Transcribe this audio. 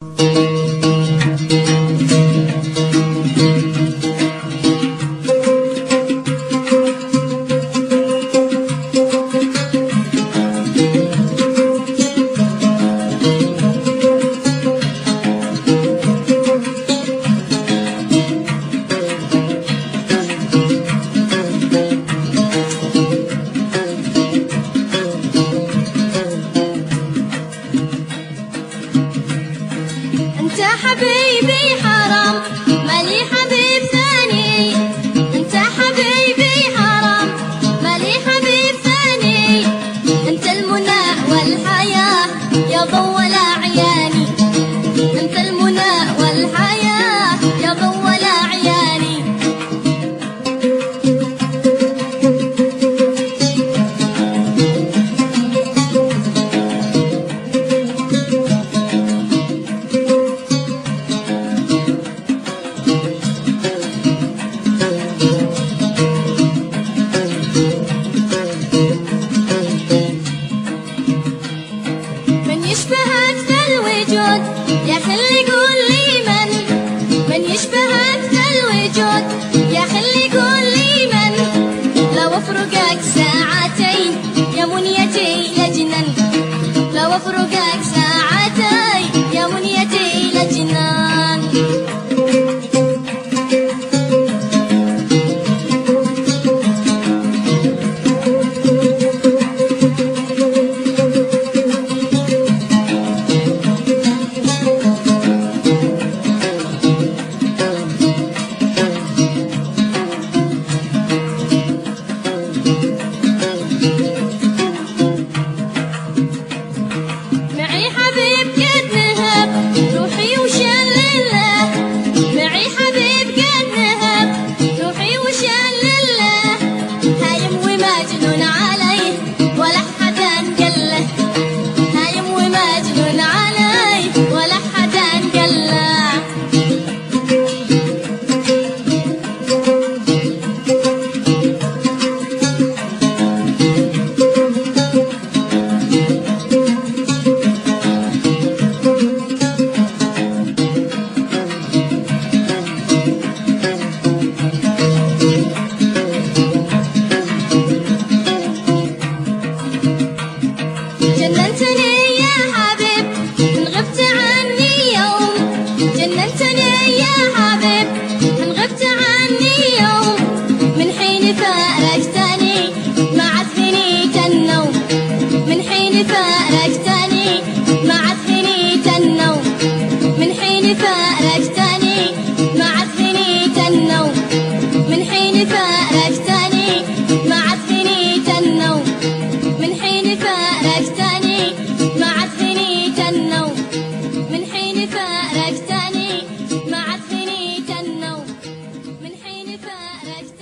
انت حبيبي حرام مالي حبيب ثاني، انت حبيبي حرام مالي حبيب ثاني، انت المنى والحياة يا ضوّل اعياني، انت المنى والحياة يا ضوّل اعياني. من يشبهك ذا الوجود يا خلي قول لي من يشبهك ذا الوجود يا خلي قول لي من، لو افرقك ساعتين يا منيتي لجنن، لو افرقك ساعتين يا منيتي لجنن. معي حبيب قد نهب روحي وشال لله، معي حبيب قد نهب روحي وشال لله، هايم ومجنون عليه ولا حدا قله، هايم ومجنون عليه ولا حدا قله. جننتني يا حبيب إن غبت عني يوم، جننتني يا حبيب إن غبت عني يوم، من حين فارقتني ما عاد فيني النوم، من حين فارقتني ما عاد فيني النوم، من حين فارقتني ما عاد فيني النوم، من حين فارقتني ما عاد فيني النوم، من حين فارقتني ما عاد فيني النوم، من حين فارقتني ما عاد فيني النوم، من حين فارقتني